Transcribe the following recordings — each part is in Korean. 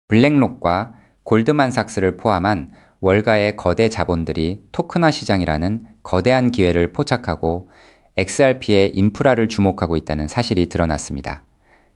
블랙록과 골드만삭스를 포함한 월가의 거대 자본들이 토큰화 시장이라는 거대한 기회를 포착하고 XRP의 인프라를 주목하고 있다는 사실이 드러났습니다.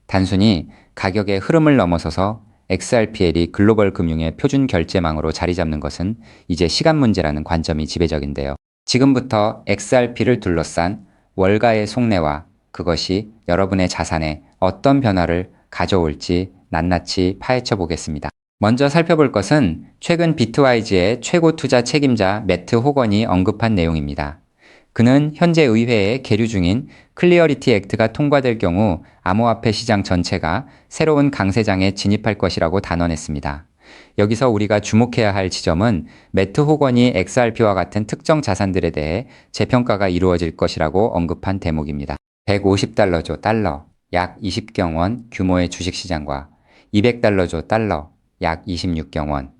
단순히 가격의 흐름을 넘어서서 XRPL이 글로벌 금융의 표준 결제망으로 자리 잡는 것은 이제 시간 문제라는 관점이 지배적인데요. 지금부터 XRP를 둘러싼 월가의 속내와 그것이 여러분의 자산에 어떤 변화를 가져올지 낱낱이 파헤쳐 보겠습니다. 먼저 살펴볼 것은 최근 비트와이즈의 최고 투자 책임자 매트 호건이 언급한 내용입니다. 그는 현재 의회에 계류 중인 클리어리티 액트가 통과될 경우 암호화폐 시장 전체가 새로운 강세장에 진입할 것이라고 단언했습니다. 여기서 우리가 주목해야 할 지점은 매트 호건이 XRP와 같은 특정 자산들에 대해 재평가가 이루어질 것이라고 언급한 대목입니다. 150달러조 달러, 약 20경원 규모의 주식시장과 200달러조 달러, 약 26경원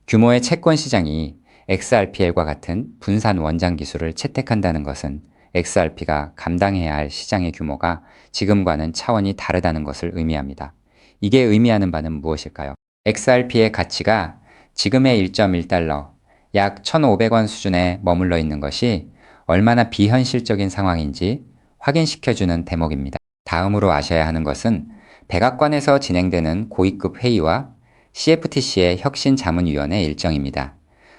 규모의 채권 시장이 XRPL과 같은 분산 원장 기술을 채택한다는 것은 XRP가 감당해야 할 시장의 규모가 지금과는 차원이 다르다는 것을 의미합니다. 이게 의미하는 바는 무엇일까요? XRP의 가치가 지금의 1.1달러, 약 1,500원 수준에 머물러 있는 것이 얼마나 비현실적인 상황인지 확인시켜주는 대목입니다. 다음으로 아셔야 하는 것은 백악관에서 진행되는 고위급 회의와 CFTC의 혁신자문위원회 일정입니다.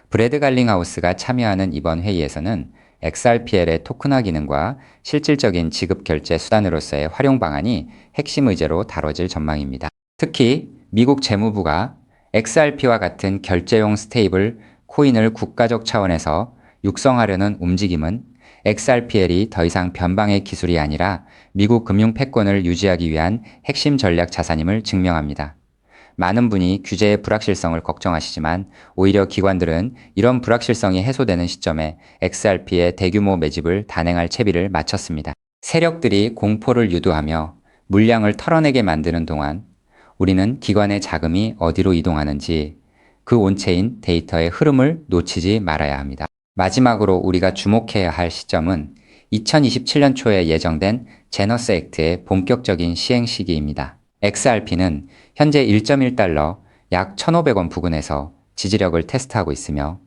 브래드 갈링하우스가 참여하는 이번 회의에서는 XRPL의 토큰화 기능과 실질적인 지급 결제 수단으로서의 활용 방안이 핵심 의제로 다뤄질 전망입니다. 특히 미국 재무부가 XRP와 같은 결제용 스테이블 코인을 국가적 차원에서 육성하려는 움직임은 XRPL이 더 이상 변방의 기술이 아니라 미국 금융 패권을 유지하기 위한 핵심 전략 자산임을 증명합니다. 많은 분이 규제의 불확실성을 걱정하시지만 오히려 기관들은 이런 불확실성이 해소되는 시점에 XRP의 대규모 매집을 단행할 채비를 마쳤습니다. 세력들이 공포를 유도하며 물량을 털어내게 만드는 동안 우리는 기관의 자금이 어디로 이동하는지 그 온체인 데이터의 흐름을 놓치지 말아야 합니다. 마지막으로 우리가 주목해야 할 시점은 2027년 초에 예정된 제너스 액트의 본격적인 시행 시기입니다. XRP는 현재 1.1달러, 약 1,500원 부근에서 지지력을 테스트하고 있으며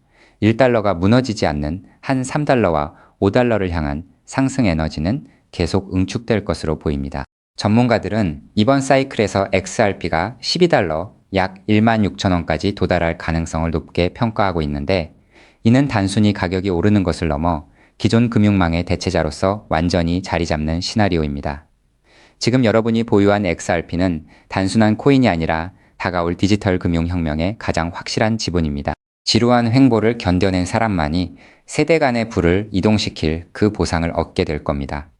1달러가 무너지지 않는 한 3달러와 5달러를 향한 상승 에너지는 계속 응축될 것으로 보입니다. 전문가들은 이번 사이클에서 XRP가 12달러, 약 16,000원까지 도달할 가능성을 높게 평가하고 있는데 이는 단순히 가격이 오르는 것을 넘어 기존 금융망의 대체자로서 완전히 자리 잡는 시나리오입니다. 지금 여러분이 보유한 XRP는 단순한 코인이 아니라 다가올 디지털 금융혁명의 가장 확실한 지분입니다. 지루한 횡보를 견뎌낸 사람만이 세대 간의 부를 이동시킬 그 보상을 얻게 될 겁니다.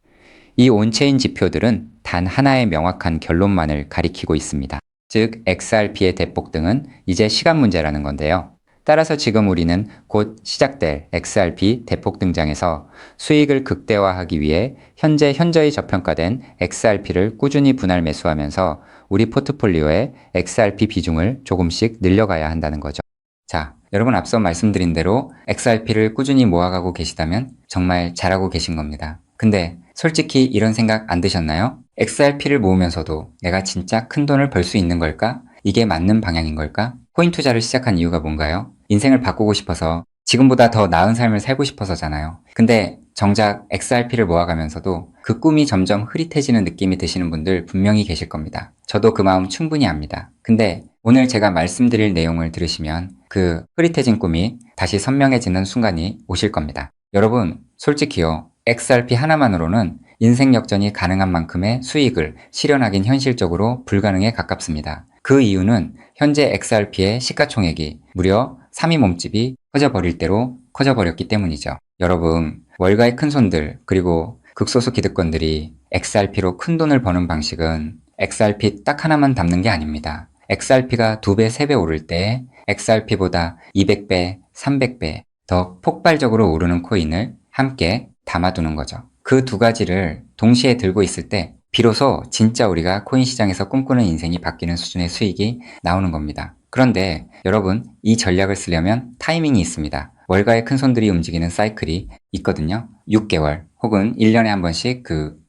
이 온체인 지표들은 단 하나의 명확한 결론만을 가리키고 있습니다. 즉, XRP의 대폭등은 이제 시간 문제라는 건데요. 따라서 지금 우리는 곧 시작될 XRP 대폭 등장에서 수익을 극대화하기 위해 현재 현저히 저평가된 XRP를 꾸준히 분할 매수하면서 우리 포트폴리오의 XRP 비중을 조금씩 늘려가야 한다는 거죠. 자, 여러분 앞서 말씀드린 대로 XRP를 꾸준히 모아가고 계시다면 정말 잘하고 계신 겁니다. 근데 솔직히 이런 생각 안 드셨나요? XRP를 모으면서도 내가 진짜 큰 돈을 벌 수 있는 걸까? 이게 맞는 방향인 걸까? 코인 투자를 시작한 이유가 뭔가요? 인생을 바꾸고 싶어서 지금보다 더 나은 삶을 살고 싶어서잖아요. 근데 정작 XRP를 모아가면서도 그 꿈이 점점 흐릿해지는 느낌이 드시는 분들 분명히 계실 겁니다. 저도 그 마음 충분히 압니다. 근데 오늘 제가 말씀드릴 내용을 들으시면 그 흐릿해진 꿈이 다시 선명해지는 순간이 오실 겁니다. 여러분, 솔직히요. XRP 하나만으로는 인생 역전이 가능한 만큼의 수익을 실현하긴 현실적으로 불가능에 가깝습니다. 그 이유는 현재 XRP의 시가총액이 무려 3위 몸집이 커져버릴 대로 커져버렸기 때문이죠. 여러분, 월가의 큰손들 그리고 극소수 기득권들이 XRP로 큰 돈을 버는 방식은 XRP 딱 하나만 담는 게 아닙니다. XRP가 2배, 3배 오를 때 XRP보다 200배, 300배 더 폭발적으로 오르는 코인을 함께 담아두는 거죠. 그 두 가지를 동시에 들고 있을 때 비로소 진짜 우리가 코인 시장에서 꿈꾸는 인생이 바뀌는 수준의 수익이 나오는 겁니다. 그런데 여러분, 이 전략을 쓰려면 타이밍이 있습니다. 월가의 큰손들이 움직이는 사이클이 있거든요. 6개월 혹은 1년에 한 번씩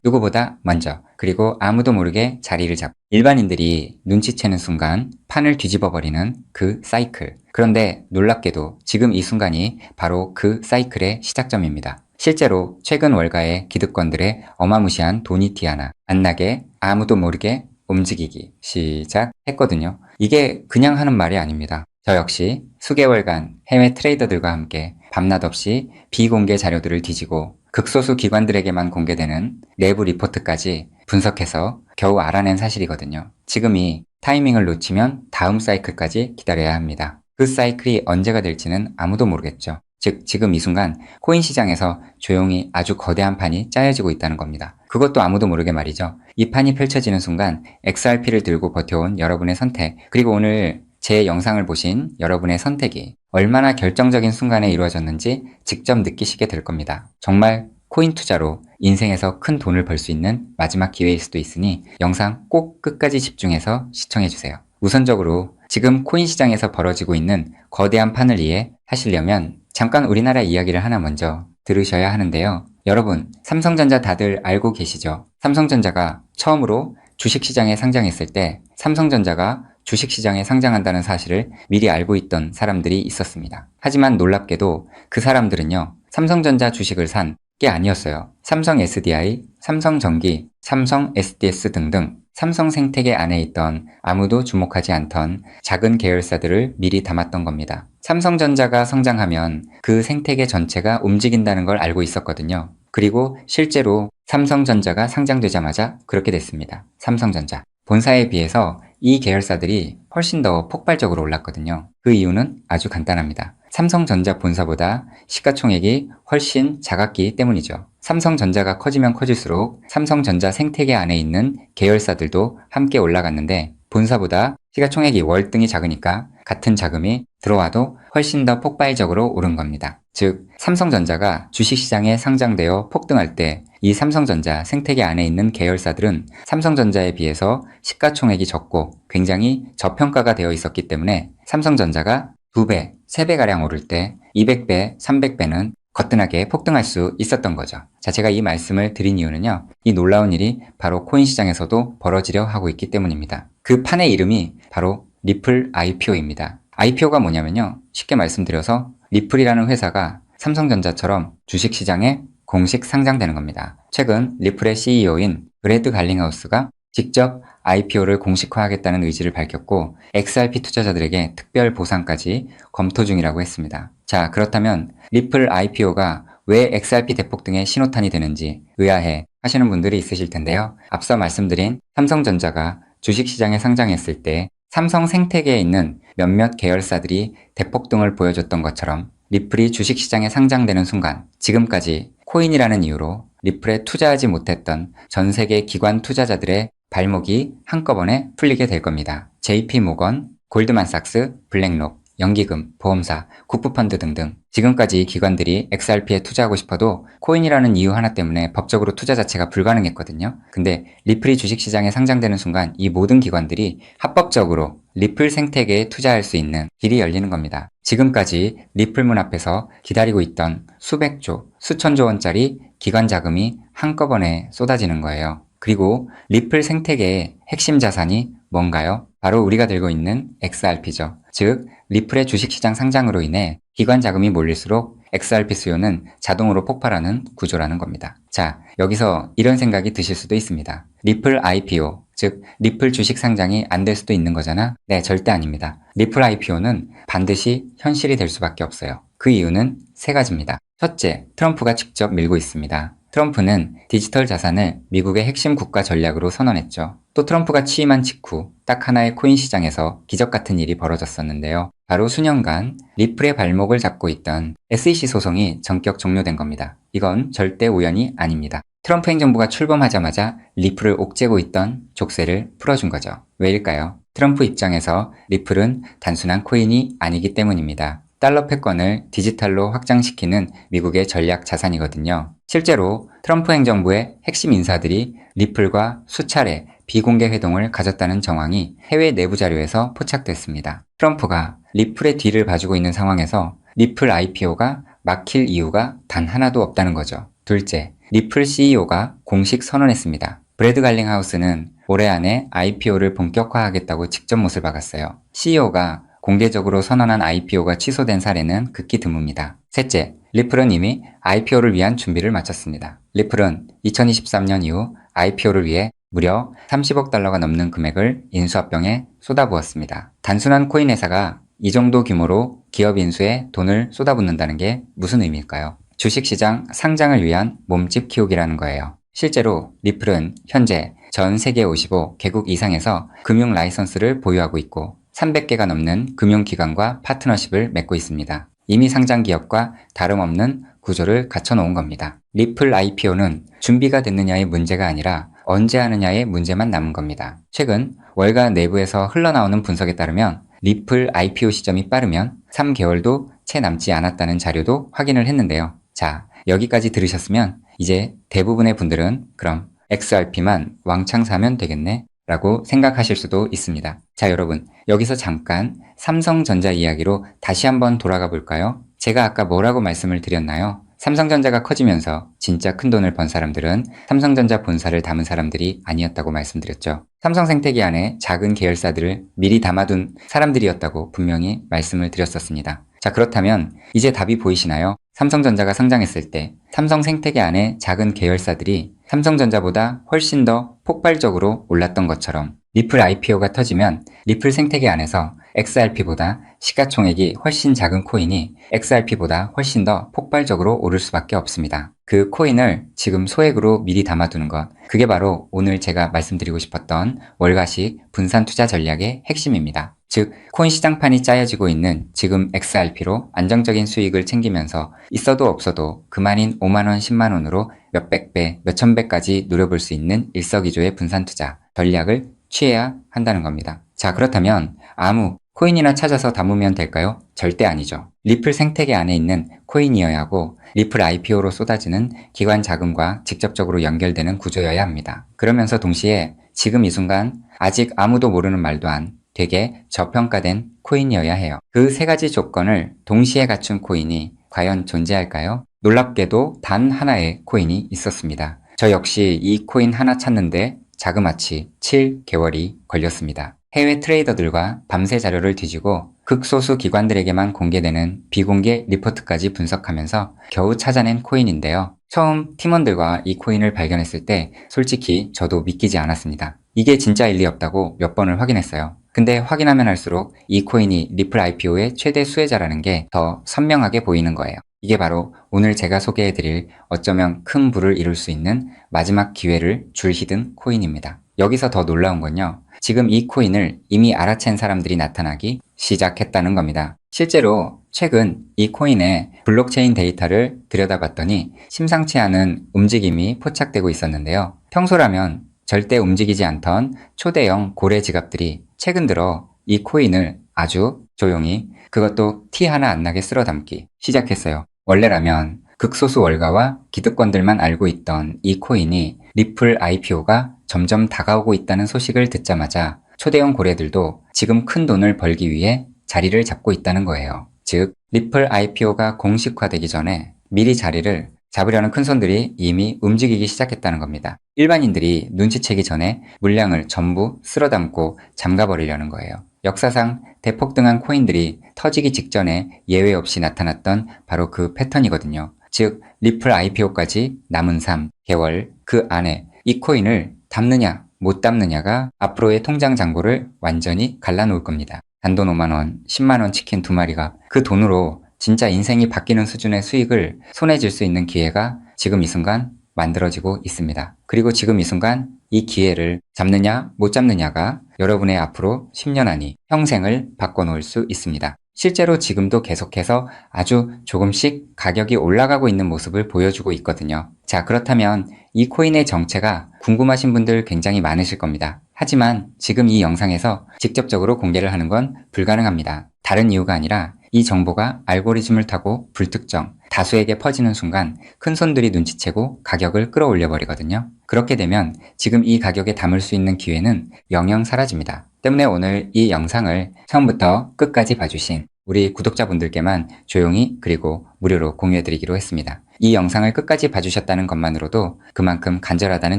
누구보다 먼저 그리고 아무도 모르게 자리를 잡고 일반인들이 눈치채는 순간 판을 뒤집어 버리는 그 사이클. 그런데 놀랍게도 지금 이 순간이 바로 그 사이클의 시작점입니다. 실제로 최근 월가의 기득권들의 어마무시한 돈이 하나 안 나게 아무도 모르게 움직이기 시작했거든요. 이게 그냥 하는 말이 아닙니다. 저 역시 수개월간 해외 트레이더들과 함께 밤낮 없이 비공개 자료들을 뒤지고 극소수 기관들에게만 공개되는 내부 리포트까지 분석해서 겨우 알아낸 사실이거든요. 지금이 타이밍을 놓치면 다음 사이클까지 기다려야 합니다. 그 사이클이 언제가 될지는 아무도 모르겠죠. 즉 지금 이 순간 코인 시장에서 조용히 아주 거대한 판이 짜여지고 있다는 겁니다. 그것도 아무도 모르게 말이죠. 이 판이 펼쳐지는 순간 XRP를 들고 버텨온 여러분의 선택, 그리고 오늘 제 영상을 보신 여러분의 선택이 얼마나 결정적인 순간에 이루어졌는지 직접 느끼시게 될 겁니다. 정말 코인 투자로 인생에서 큰 돈을 벌 수 있는 마지막 기회일 수도 있으니 영상 꼭 끝까지 집중해서 시청해주세요. 우선적으로 지금 코인 시장에서 벌어지고 있는 거대한 판을 이해하시려면 잠깐 우리나라 이야기를 하나 먼저 들으셔야 하는데요. 여러분, 삼성전자 다들 알고 계시죠? 삼성전자가 처음으로 주식시장에 상장했을 때 삼성전자가 주식시장에 상장한다는 사실을 미리 알고 있던 사람들이 있었습니다. 하지만 놀랍게도 그 사람들은요, 삼성전자 주식을 산 게 아니었어요. 삼성 SDI, 삼성전기, 삼성 SDS 등등 삼성 생태계 안에 있던 아무도 주목하지 않던 작은 계열사들을 미리 담았던 겁니다. 삼성전자가 성장하면 그 생태계 전체가 움직인다는 걸 알고 있었거든요. 그리고 실제로 삼성전자가 상장되자마자 그렇게 됐습니다. 삼성전자. 본사에 비해서 이 계열사들이 훨씬 더 폭발적으로 올랐거든요. 그 이유는 아주 간단합니다. 삼성전자 본사보다 시가총액이 훨씬 작았기 때문이죠. 삼성전자가 커지면 커질수록 삼성전자 생태계 안에 있는 계열사들도 함께 올라갔는데 본사보다 시가총액이 월등히 작으니까 같은 자금이 들어와도 훨씬 더 폭발적으로 오른 겁니다. 즉, 삼성전자가 주식시장에 상장되어 폭등할 때 이 삼성전자 생태계 안에 있는 계열사들은 삼성전자에 비해서 시가총액이 적고 굉장히 저평가가 되어 있었기 때문에 삼성전자가 2배, 3배가량 오를 때 200배, 300배는 거뜬하게 폭등할 수 있었던 거죠. 자, 제가 이 말씀을 드린 이유는요, 이 놀라운 일이 바로 코인 시장에서도 벌어지려 하고 있기 때문입니다. 그 판의 이름이 바로 리플 IPO입니다. IPO가 뭐냐면요, 쉽게 말씀드려서 리플이라는 회사가 삼성전자처럼 주식시장에 공식 상장되는 겁니다. 최근 리플의 CEO인 브래드 갈링하우스가 직접 IPO를 공식화하겠다는 의지를 밝혔고 XRP 투자자들에게 특별 보상까지 검토 중이라고 했습니다. 자, 그렇다면 리플 IPO가 왜 XRP 대폭등의 신호탄이 되는지 의아해 하시는 분들이 있으실 텐데요. 앞서 말씀드린 삼성전자가 주식시장에 상장했을 때 삼성 생태계에 있는 몇몇 계열사들이 대폭등을 보여줬던 것처럼 리플이 주식시장에 상장되는 순간 지금까지 코인이라는 이유로 리플에 투자하지 못했던 전 세계 기관 투자자들의 발목이 한꺼번에 풀리게 될 겁니다. JP모건, 골드만삭스, 블랙록, 연기금, 보험사, 국부펀드 등등 지금까지 기관들이 XRP에 투자하고 싶어도 코인이라는 이유 하나 때문에 법적으로 투자 자체가 불가능했거든요. 근데 리플이 주식시장에 상장되는 순간 이 모든 기관들이 합법적으로 리플 생태계에 투자할 수 있는 길이 열리는 겁니다. 지금까지 리플 문 앞에서 기다리고 있던 수백조, 수천조 원짜리 기관 자금이 한꺼번에 쏟아지는 거예요. 그리고 리플 생태계의 핵심 자산이 뭔가요? 바로 우리가 들고 있는 XRP죠. 즉, 리플의 주식시장 상장으로 인해 기관 자금이 몰릴수록 XRP 수요는 자동으로 폭발하는 구조라는 겁니다. 자, 여기서 이런 생각이 드실 수도 있습니다. 리플 IPO, 즉 리플 주식 상장이 안 될 수도 있는 거잖아? 네, 절대 아닙니다. 리플 IPO는 반드시 현실이 될 수밖에 없어요. 그 이유는 세 가지입니다. 첫째, 트럼프가 직접 밀고 있습니다. 트럼프는 디지털 자산을 미국의 핵심 국가 전략으로 선언했죠. 또 트럼프가 취임한 직후 딱 하나의 코인 시장에서 기적 같은 일이 벌어졌었는데요. 바로 수년간 리플의 발목을 잡고 있던 SEC 소송이 전격 종료된 겁니다. 이건 절대 우연이 아닙니다. 트럼프 행정부가 출범하자마자 리플을 옥죄고 있던 족쇄를 풀어준 거죠. 왜일까요? 트럼프 입장에서 리플은 단순한 코인이 아니기 때문입니다. 달러 패권을 디지털로 확장시키는 미국의 전략 자산이거든요. 실제로 트럼프 행정부의 핵심 인사들이 리플과 수차례 비공개 회동을 가졌다는 정황이 해외 내부 자료에서 포착됐습니다. 트럼프가 리플의 뒤를 봐주고 있는 상황에서 리플 IPO가 막힐 이유가 단 하나도 없다는 거죠. 둘째, 리플 CEO가 공식 선언했습니다. 브래드 갈링하우스는 올해 안에 IPO를 본격화하겠다고 직접 못을 박았어요. CEO가 공개적으로 선언한 IPO가 취소된 사례는 극히 드뭅니다. 셋째, 리플은 이미 IPO를 위한 준비를 마쳤습니다. 리플은 2023년 이후 IPO를 위해 무려 30억 달러가 넘는 금액을 인수합병에 쏟아부었습니다. 단순한 코인 회사가 이 정도 규모로 기업 인수에 돈을 쏟아붓는다는 게 무슨 의미일까요? 주식시장 상장을 위한 몸집 키우기라는 거예요. 실제로 리플은 현재 전 세계 55개국 이상에서 금융 라이선스를 보유하고 있고 300개가 넘는 금융기관과 파트너십을 맺고 있습니다. 이미 상장 기업과 다름없는 구조를 갖춰놓은 겁니다. 리플 IPO는 준비가 됐느냐의 문제가 아니라 언제 하느냐의 문제만 남은 겁니다. 최근 월가 내부에서 흘러나오는 분석에 따르면 리플 IPO 시점이 빠르면 3개월도 채 남지 않았다는 자료도 확인을 했는데요. 자, 여기까지 들으셨으면 이제 대부분의 분들은 그럼 XRP만 왕창 사면 되겠네 라고 생각하실 수도 있습니다. 자, 여러분, 여기서 잠깐 삼성전자 이야기로 다시 한번 돌아가 볼까요? 제가 아까 뭐라고 말씀을 드렸나요? 삼성전자가 커지면서 진짜 큰 돈을 번 사람들은 삼성전자 본사를 담은 사람들이 아니었다고 말씀드렸죠. 삼성생태계 안에 작은 계열사들을 미리 담아둔 사람들이었다고 분명히 말씀을 드렸었습니다. 자, 그렇다면 이제 답이 보이시나요? 삼성전자가 상장했을 때 삼성생태계 안에 작은 계열사들이 삼성전자보다 훨씬 더 폭발적으로 올랐던 것처럼 리플 IPO가 터지면 리플 생태계 안에서 XRP보다 시가총액이 훨씬 작은 코인이 XRP보다 훨씬 더 폭발적으로 오를 수밖에 없습니다. 그 코인을 지금 소액으로 미리 담아두는 것, 그게 바로 오늘 제가 말씀드리고 싶었던 월가식 분산 투자 전략의 핵심입니다. 즉, 코인 시장판이 짜여지고 있는 지금 XRP로 안정적인 수익을 챙기면서 있어도 없어도 그만인 5만원, 10만원으로 몇백 배, 몇천 배까지 노려볼 수 있는 일석이조의 분산 투자 전략을 취해야 한다는 겁니다. 자, 그렇다면 아무 코인이나 찾아서 담으면 될까요? 절대 아니죠. 리플 생태계 안에 있는 코인이어야 하고 리플 IPO로 쏟아지는 기관 자금과 직접적으로 연결되는 구조여야 합니다. 그러면서 동시에 지금 이 순간 아직 아무도 모르는 말도 안 되게 저평가된 코인이어야 해요. 그 세 가지 조건을 동시에 갖춘 코인이 과연 존재할까요? 놀랍게도 단 하나의 코인이 있었습니다. 저 역시 이 코인 하나 찾는데 자그마치 7개월이 걸렸습니다. 해외 트레이더들과 밤새 자료를 뒤지고 극소수 기관들에게만 공개되는 비공개 리포트까지 분석하면서 겨우 찾아낸 코인인데요. 처음 팀원들과 이 코인을 발견했을 때 솔직히 저도 믿기지 않았습니다. 이게 진짜일 리 없다고 몇 번을 확인했어요. 근데 확인하면 할수록 이 코인이 리플 IPO의 최대 수혜자라는 게 더 선명하게 보이는 거예요. 이게 바로 오늘 제가 소개해드릴 어쩌면 큰 부를 이룰 수 있는 마지막 기회를 줄히든 코인입니다. 여기서 더 놀라운 건요. 지금 이 코인을 이미 알아챈 사람들이 나타나기 시작했다는 겁니다. 실제로 최근 이 코인의 블록체인 데이터를 들여다봤더니 심상치 않은 움직임이 포착되고 있었는데요. 평소라면 절대 움직이지 않던 초대형 고래 지갑들이 최근 들어 이 코인을 아주 조용히 그것도 티 하나 안 나게 쓸어 담기 시작했어요. 원래라면 극소수 월가와 기득권들만 알고 있던 이 코인이 리플 IPO가 점점 다가오고 있다는 소식을 듣자마자 초대형 고래들도 지금 큰 돈을 벌기 위해 자리를 잡고 있다는 거예요. 즉, 리플 IPO가 공식화되기 전에 미리 자리를 잡으려는 큰손들이 이미 움직이기 시작했다는 겁니다. 일반인들이 눈치채기 전에 물량을 전부 쓸어담고 잠가버리려는 거예요. 역사상 대폭등한 코인들이 터지기 직전에 예외 없이 나타났던 바로 그 패턴이거든요. 즉, 리플 IPO까지 남은 3개월 그 안에 이 코인을 담느냐 못 담느냐가 앞으로의 통장 잔고를 완전히 갈라놓을 겁니다. 단돈 5만원, 10만원 치킨 2마리가 그 돈으로 진짜 인생이 바뀌는 수준의 수익을 손에 쥘 수 있는 기회가 지금 이 순간 만들어지고 있습니다. 그리고 지금 이 순간 이 기회를 잡느냐 못 잡느냐가 여러분의 앞으로 10년 안이 평생을 바꿔놓을 수 있습니다. 실제로 지금도 계속해서 아주 조금씩 가격이 올라가고 있는 모습을 보여주고 있거든요. 자, 그렇다면 이 코인의 정체가 궁금하신 분들 굉장히 많으실 겁니다. 하지만 지금 이 영상에서 직접적으로 공개를 하는 건 불가능합니다. 다른 이유가 아니라 이 정보가 알고리즘을 타고 불특정, 다수에게 퍼지는 순간 큰손들이 눈치채고 가격을 끌어올려 버리거든요. 그렇게 되면 지금 이 가격에 담을 수 있는 기회는 영영 사라집니다. 때문에 오늘 이 영상을 처음부터 끝까지 봐주신 우리 구독자분들께만 조용히 그리고 무료로 공유해드리기로 했습니다. 이 영상을 끝까지 봐주셨다는 것만으로도 그만큼 간절하다는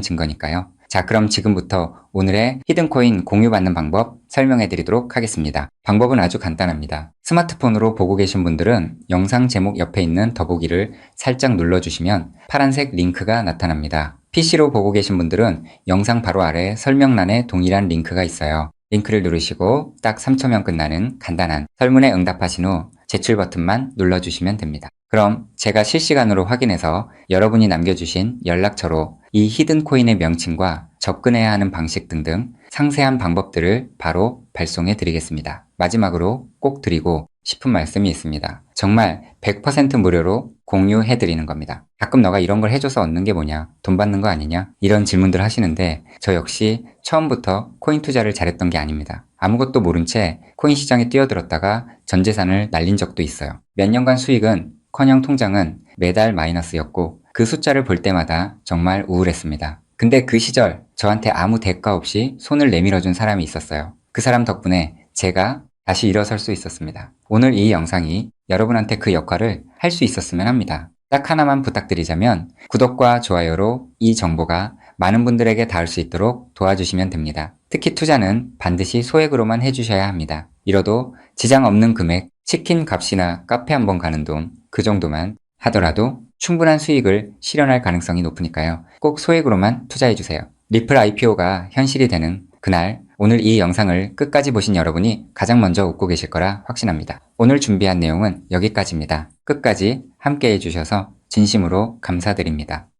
증거니까요. 자, 그럼 지금부터 오늘의 히든코인 공유받는 방법 설명해 드리도록 하겠습니다. 방법은 아주 간단합니다. 스마트폰으로 보고 계신 분들은 영상 제목 옆에 있는 더보기를 살짝 눌러주시면 파란색 링크가 나타납니다. PC로 보고 계신 분들은 영상 바로 아래 설명란에 동일한 링크가 있어요. 링크를 누르시고 딱 3초면 끝나는 간단한 설문에 응답하신 후 제출 버튼만 눌러주시면 됩니다. 그럼 제가 실시간으로 확인해서 여러분이 남겨주신 연락처로 이 히든코인의 명칭과 접근해야 하는 방식 등등 상세한 방법들을 바로 발송해 드리겠습니다. 마지막으로 꼭 드리고 싶은 말씀이 있습니다. 정말 100% 무료로 공유해 드리는 겁니다. 가끔 너가 이런 걸 해줘서 얻는 게 뭐냐? 돈 받는 거 아니냐? 이런 질문들 하시는데 저 역시 처음부터 코인 투자를 잘했던 게 아닙니다. 아무것도 모른 채 코인 시장에 뛰어들었다가 전 재산을 날린 적도 있어요. 몇 년간 수익은 커녕 통장은 매달 마이너스였고 그 숫자를 볼 때마다 정말 우울했습니다. 근데 그 시절 저한테 아무 대가 없이 손을 내밀어준 사람이 있었어요. 그 사람 덕분에 제가 다시 일어설 수 있었습니다. 오늘 이 영상이 여러분한테 그 역할을 할 수 있었으면 합니다. 딱 하나만 부탁드리자면 구독과 좋아요로 이 정보가 많은 분들에게 닿을 수 있도록 도와주시면 됩니다. 특히 투자는 반드시 소액으로만 해주셔야 합니다. 이뤄도 지장 없는 금액, 치킨 값이나 카페 한번 가는 돈, 그 정도만 하더라도 충분한 수익을 실현할 가능성이 높으니까요. 꼭 소액으로만 투자해주세요. 리플 IPO가 현실이 되는 그날, 오늘 이 영상을 끝까지 보신 여러분이 가장 먼저 웃고 계실 거라 확신합니다. 오늘 준비한 내용은 여기까지입니다. 끝까지 함께 해주셔서 진심으로 감사드립니다.